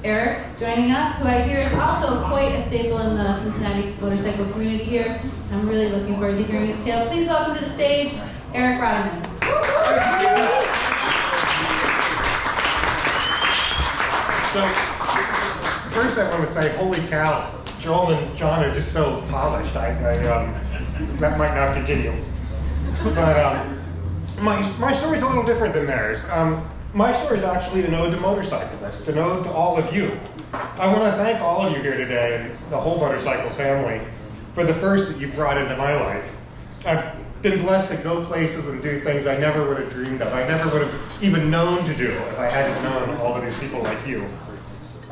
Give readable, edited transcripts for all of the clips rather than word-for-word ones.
Eric joining us, who I hear is also quite a staple in the Cincinnati motorcycle community here. I'm really looking forward to hearing his tale. Please welcome to the stage, Eric Ratermann. So, first I want to say, holy cow, Joel and John are just so polished. That might not continue. But my story's a little different than theirs. My story is actually an ode to motorcyclists, an ode to all of you. I want to thank all of you here today and the whole motorcycle family for the first that you brought into my life. I've been blessed to go places and do things I never would have dreamed of. I never would have even known to do if I hadn't known all of these people like you.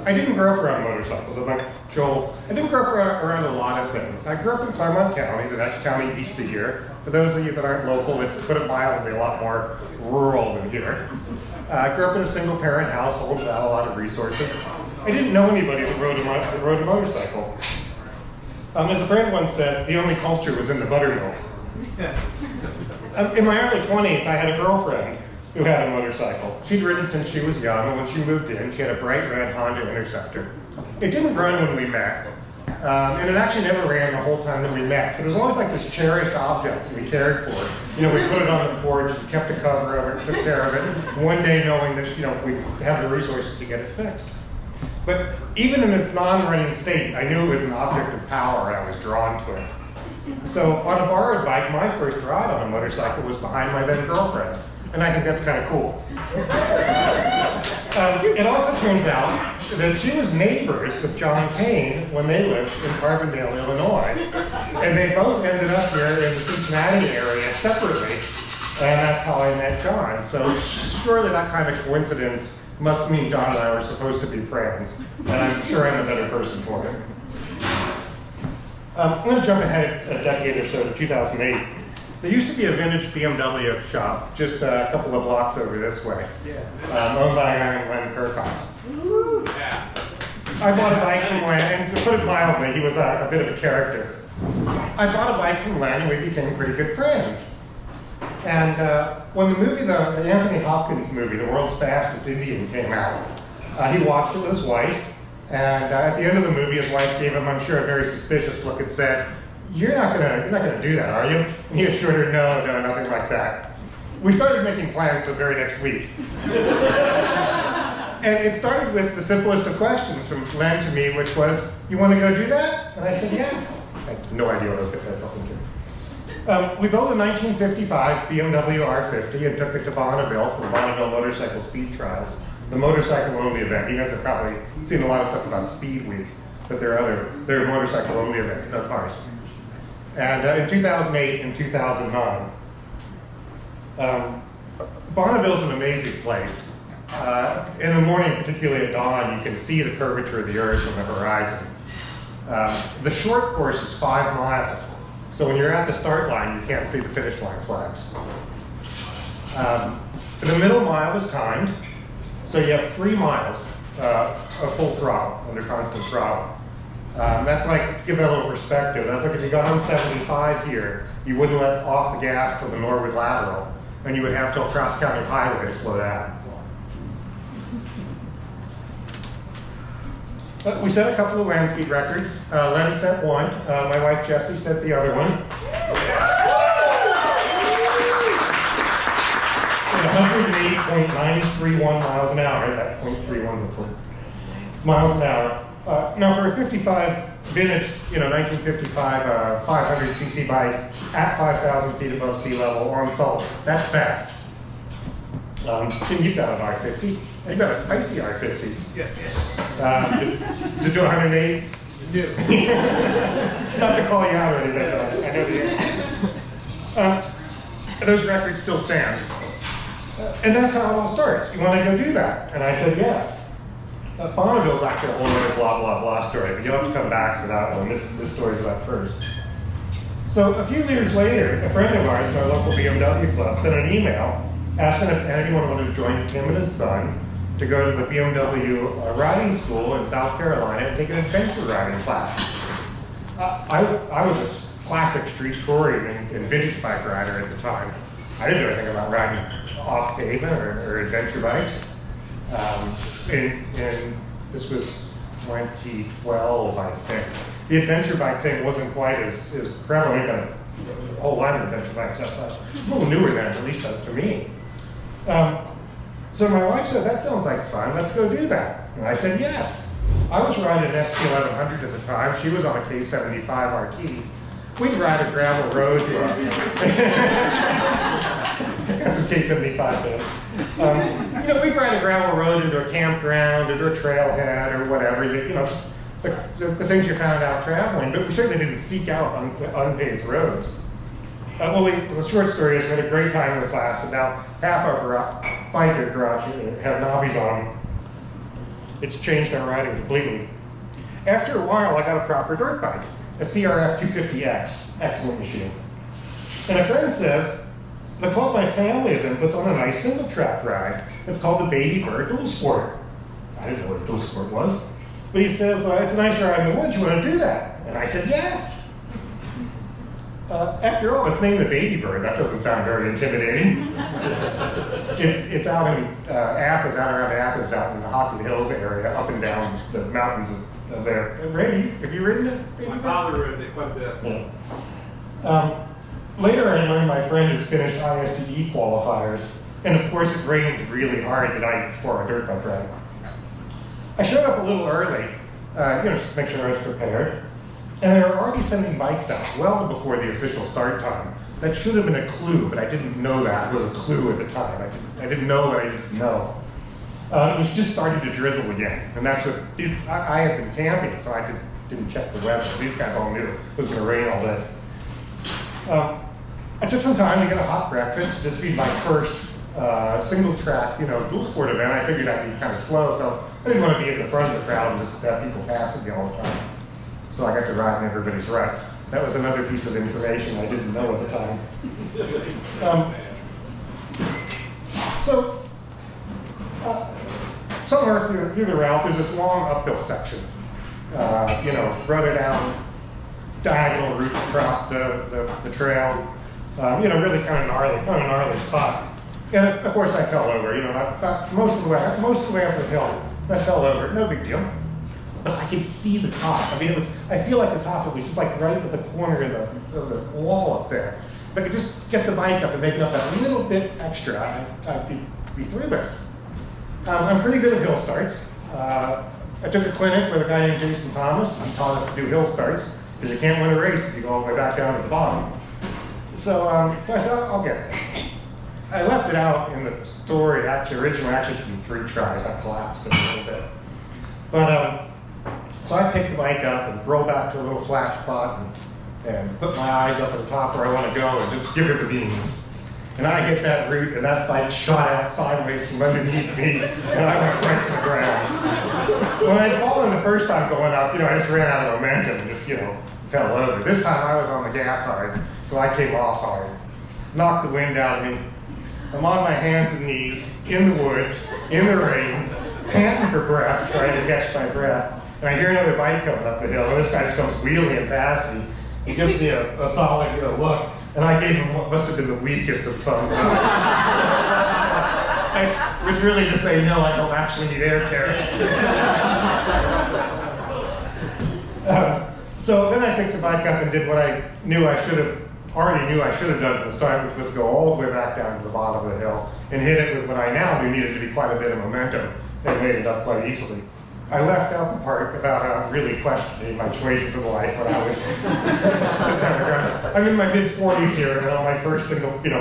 I didn't grow up around motorcycles. I'm like Joel. I didn't grow up around a lot of things. I grew up in Claremont County, the next county east of here. For those of you that aren't local, it's, to put it mildly, a lot more rural than here. I grew up in a single-parent household without a lot of resources. I didn't know anybody that rode a motorcycle. As a friend once said, the only culture was in the buttermilk. In my early 20s, I had a girlfriend who had a motorcycle. She'd ridden since she was young, and when she moved in, she had a bright red Honda Interceptor. It didn't run when we met, and it actually never ran the whole time that we met. But it was always like this cherished object that we cared for. You know, we put it on the porch, we kept a cover of it, took care of it. One day knowing that, you know, we'd have the resources to get it fixed. But even in its non-running state, I knew it was an object of power, and I was drawn to it. So on a borrowed bike, my first ride on a motorcycle was behind my then girlfriend. And I think that's kind of cool. It also turns out that she was neighbors with John Kane when they lived in Carbondale, Illinois. And they both ended up here in the Cincinnati area separately. And that's how I met John. So surely that kind of coincidence must mean John and I were supposed to be friends. And I'm sure I'm a better person for it. I'm going to jump ahead a decade or so to 2008. There used to be a vintage BMW shop just a couple of blocks over this way, owned by a guy named Len Kirchhoff. I bought a bike from Len, and to put it mildly, he was a bit of a character. I bought a bike from Len, and we became pretty good friends. And when the movie, the Anthony Hopkins movie, The World's Fastest Indian, came out, he watched it with his wife, and at the end of the movie, his wife gave him, I'm sure, a very suspicious look and said, You're not gonna do that, are you? And he assured her, no, nothing like that. We started making plans the very next week. And it started with the simplest of questions from Len to me, which was, you want to go do that? And I said, yes. I had no idea what I was getting myself into. We built a 1955 BMW R50 and took it to Bonneville for the Bonneville Motorcycle Speed Trials, the motorcycle-only event. You guys have probably seen a lot of stuff about Speed Week, but there are motorcycle-only events, no cars. And in 2008 and 2009, Bonneville's an amazing place. In the morning, particularly at dawn, you can see the curvature of the earth on the horizon. The short course is 5 miles, so when you're at the start line, you can't see the finish line flags. The middle mile is timed, so you have 3 miles of full throttle, under constant throttle. That's like, give that a little perspective, that's like if you got on 75 here, you wouldn't let off the gas till the Norwood Lateral, and you would have till Cross County Highway to slow down. We set a couple of land speed records. Len set one, my wife Jessie set the other one. 108.931 miles an hour, that 0.31 is a point. Miles an hour. Now for a 55 vintage, 1955 500cc bike at 5,000 feet above sea level on salt, that's fast. Tim, you've got an R50. You've got a spicy R50. Yes. Did you do 108? You do. Not to call you out or anything, but I know the answer. Those records still stand. And that's how it all starts. You want to go do that? And I said yes. Bonneville's actually a whole other blah, blah, blah story, but you'll have to come back for that one. This story's about first. So a few years later, a friend of ours in our local BMW club sent an email asking if anyone wanted to join him and his son to go to the BMW riding school in South Carolina and take an adventure riding class. I was a classic street touring and vintage bike rider at the time. I didn't know anything about riding off pavement or adventure bikes. In This was 2012, I think. The adventure bike thing wasn't quite as prevalent. We've got a whole lot of adventure bikes outside. It's a little newer then, at least to me. So my wife said, that sounds like fun, let's go do that. And I said, yes. I was riding an ST1100 at the time. She was on a K75 RT. We'd ride a gravel road. Got some K75 days. We'd ride a gravel road into a campground, into a trailhead, or whatever. Just the things you found out traveling, but we certainly didn't seek out unpaved roads. The short story is we had a great time in the class, and now half our bike garage had knobbies on them. It's changed our riding completely. After a while, I got a proper dirt bike, a CRF 250X, excellent machine. And a friend says, the club my family is in puts on a nice single track ride. It's called the Baby Bird Dual Sport. I didn't know what a dual sport was. But he says, it's a nice ride in the woods, you want to do that? And I said, yes. After all, it's named the Baby Bird. That doesn't sound very intimidating. It's out in Athens, down around Athens, out in the Hockey Hills area, up and down the mountains of there. Randy, have you ridden it? My father rode it quite a bit. Yeah. Later I learned my friend has finished ISTE qualifiers, and of course it rained really hard the night before our dirt bike ride. I showed up a little early, just to make sure I was prepared. And they were already sending bikes out well before the official start time. That should have been a clue, but I didn't know that was a clue at the time. I didn't know what I didn't know. It was just starting to drizzle again, and that's what I had been camping, so I didn't check the weather. These guys all knew it was going to rain all day. I took some time to get a hot breakfast. This would be my first single track, dual sport event. I figured I'd be kind of slow, so I didn't want to be at the front of the crowd and just have people passing me all the time. So I got to ride in everybody's ruts. That was another piece of information I didn't know at the time. Somewhere through the route, there's this long uphill section. Rather down diagonal routes across the trail. Really kind of gnarly spot. And of course I fell over. Most of the way up the hill, I fell over. No big deal. But I could see the top. I feel like the top, it was just like right at the corner of the wall up there. If I could just get the bike up and make it up that little bit extra, I'd be through this. I'm pretty good at hill starts. I took a clinic with a guy named Jason Thomas. He taught us to do hill starts, because you can't win a race if you go all the way back down to the bottom. So I said, I'll get this. I left it out in the story, originally should be 3 tries. I collapsed it a little bit. But, so I picked the bike up and rolled back to a little flat spot and put my eyes up at the top where I want to go and just give it the beans. And I hit that route and that bike shot out sideways from underneath me and I went right to the ground. When I'd fallen the first time going up, I just ran out of momentum and just, fell over. This time I was on the gas hard, so I came off hard. Knocked the wind out of me. I'm on my hands and knees in the woods, in the rain, panting for breath, trying to catch my breath. And I hear another bike coming up the hill, and this guy just comes wheeling past me. He gives me a solid look, and I gave him what must have been the weakest of thumbs up. I was really to say, no, I don't actually need air care. So then I picked the bike up and did what I already knew I should have done from the start, which was go all the way back down to the bottom of the hill and hit it with what I now knew needed to be quite a bit of momentum, and made it up quite easily. I left out the part about really questioning my choices in life when I was sitting down the ground. I'm in my mid-40s here, and on my first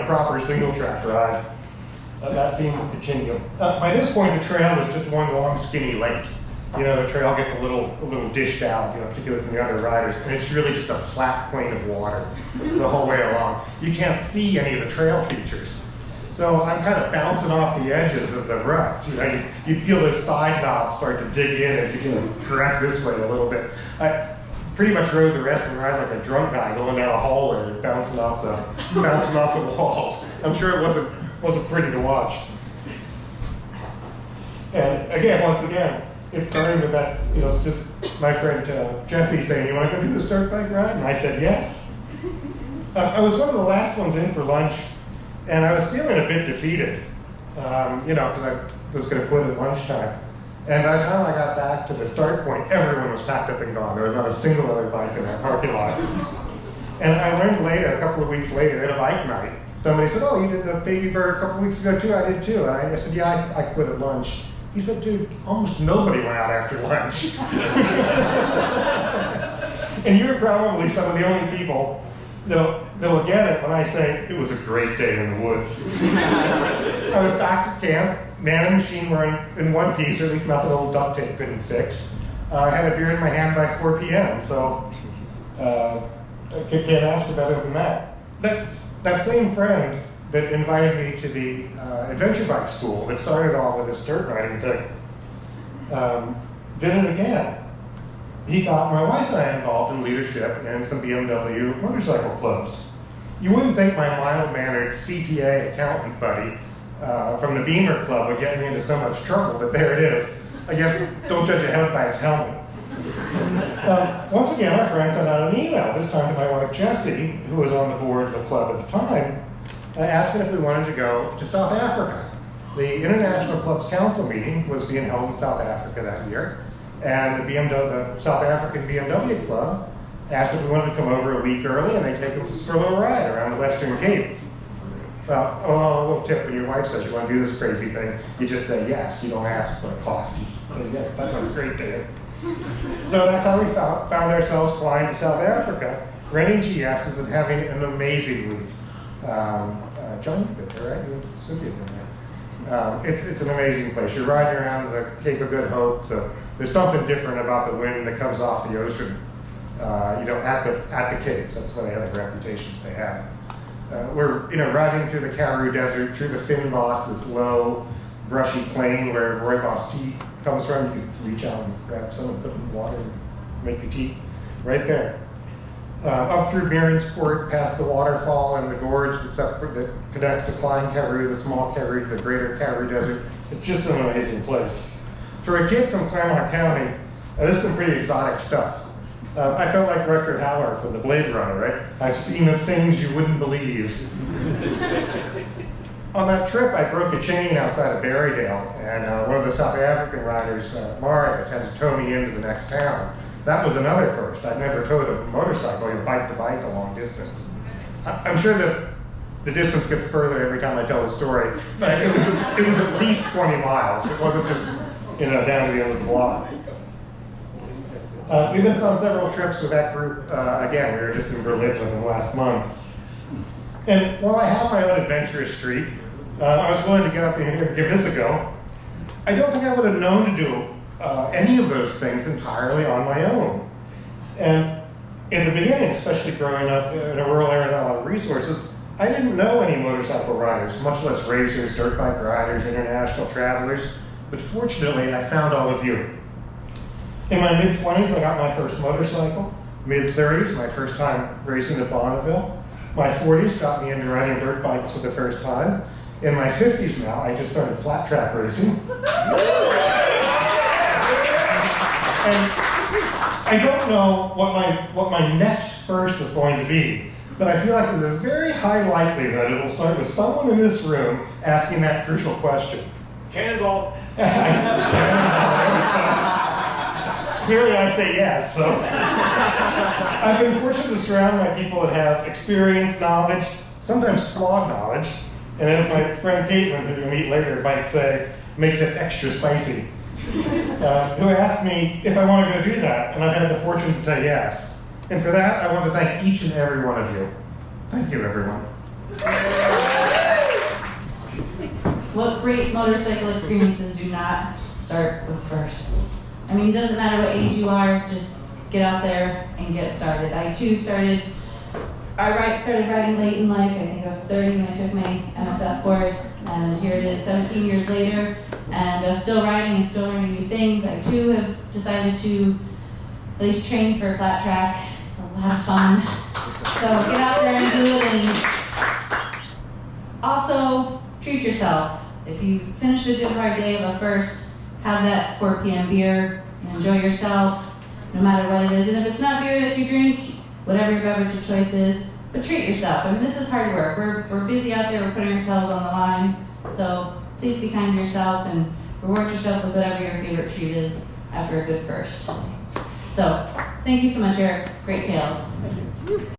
proper single track ride. That theme will continue. By this point, the trail was just one long, skinny lake. The trail gets a little dished out, particularly from the other riders, and it's really just a flat plane of water the whole way along. You can't see any of the trail features. So I'm kind of bouncing off the edges of the ruts. You feel the side knobs start to dig in as you can correct this way a little bit. I pretty much rode the rest of the ride like a drunk guy going down a hallway, bouncing off the walls. I'm sure it wasn't pretty to watch. And once again, it started with that. It's just my friend Jesse saying, "You want to go do the dirt bike ride?" And I said yes. I was one of the last ones in for lunch. And I was feeling a bit defeated, because I was going to quit at lunchtime. And by the time I got back to the start point, everyone was packed up and gone. There was not a single other bike in that parking lot. And I learned later, a couple of weeks later, at a bike night, somebody said, "Oh, you did the Baby Bird a couple of weeks ago too?" "I did too." And I said, "Yeah, I quit at lunch." He said, "Dude, almost nobody went out after lunch." And you're probably some of the only people that'll get it when I say it was a great day in the woods. I was back at camp, man and machine were in one piece, or at least nothing old duct tape couldn't fix. I had a beer in my hand by 4 p.m., so I can't ask for better than that. That same friend that invited me to the adventure bike school that started all with this dirt riding thing did it again. He got my wife and I involved in leadership and some BMW motorcycle clubs. You wouldn't think my mild-mannered CPA accountant buddy from the Beamer Club would get me into so much trouble, but there it is. I guess don't judge a head by his helmet. Once again, our friend sent out an email, this time to my wife Jessie, who was on the board of the club at the time, asking if we wanted to go to South Africa. The International Clubs Council meeting was being held in South Africa that year, and the South African BMW Club asked if we wanted to come over a week early and they take us for a little ride around the Western Cape. Well, a little tip: when your wife says you want to do this crazy thing, you just say yes. You don't ask what it costs. You just say yes. That sounds great, Dave. So that's how we found ourselves flying to South Africa, renting GSs and having an amazing week. John, you've been there, right? You and Cynthia have been there. It's an amazing place. You're riding around the Cape of Good Hope. There's something different about the wind that comes off the ocean. At the Capes. That's why they have the reputations they have. We're riding through the Karoo Desert, through the Fynbos, this low, brushy plain where rooibos tea comes from. You can reach out and grab some and put it in the water and make your tea right there. Up through Meeransport, past the waterfall and the gorge that connects the Klein Karoo, the small Karoo, to the greater Karoo Desert. It's just an amazing place. For a kid from Claremont County, this is some pretty exotic stuff. I felt like Rutger Hauer from the Blade Runner, right? I've seen the things you wouldn't believe. On that trip, I broke a chain outside of Berrydale, and one of the South African riders, Marius, had to tow me into the next town. That was another first. I'd never towed a motorcycle, bike to bike a long distance. I'm sure that the distance gets further every time I tell the story, but it was at least 20 miles. It wasn't just down to the end of the block. We've been on several trips with that group. Again, we were just in Berlin within the last month. And while I have my own adventurous streak, I was willing to get up in here and give this a go. I don't think I would have known to do any of those things entirely on my own. And in the beginning, especially growing up in a rural area without a lot of resources, I didn't know any motorcycle riders, much less racers, dirt bike riders, international travelers. But fortunately, I found all of you. In my mid-20s, I got my first motorcycle. Mid-30s, my first time racing at Bonneville. My 40s got me into riding dirt bikes for the first time. In my 50s now, I just started flat track racing. And I don't know what my next first is going to be, but I feel like there's a very high likelihood it will start with someone in this room asking that crucial question. Cannonball. Clearly I say yes, so. I've been fortunate to surround by people that have experience, knowledge, sometimes flawed knowledge, and as my friend Caitlin, who you'll meet later, might say, makes it extra spicy, who asked me if I want to go do that, and I've had the fortune to say yes. And for that, I want to thank each and every one of you. Thank you, everyone. What great motorcycle experiences do not start with firsts? I mean, it doesn't matter what age you are, just get out there and get started. I too started riding late in life. I think I was 30 when I took my MSF course, and here it is 17 years later, and still riding and still learning new things. I too have decided to at least train for a flat track. It's a lot of fun. So get out there and do it, and also treat yourself. If you finish a good hard day of a first, have that 4 p.m. beer and enjoy yourself, no matter what it is. And if it's not beer that you drink, whatever your beverage of choice is, but treat yourself. I mean, this is hard work. We're busy out there. We're putting ourselves on the line. So please be kind to yourself, and reward yourself with whatever your favorite treat is after a good first. So, thank you so much, Eric. Great tales.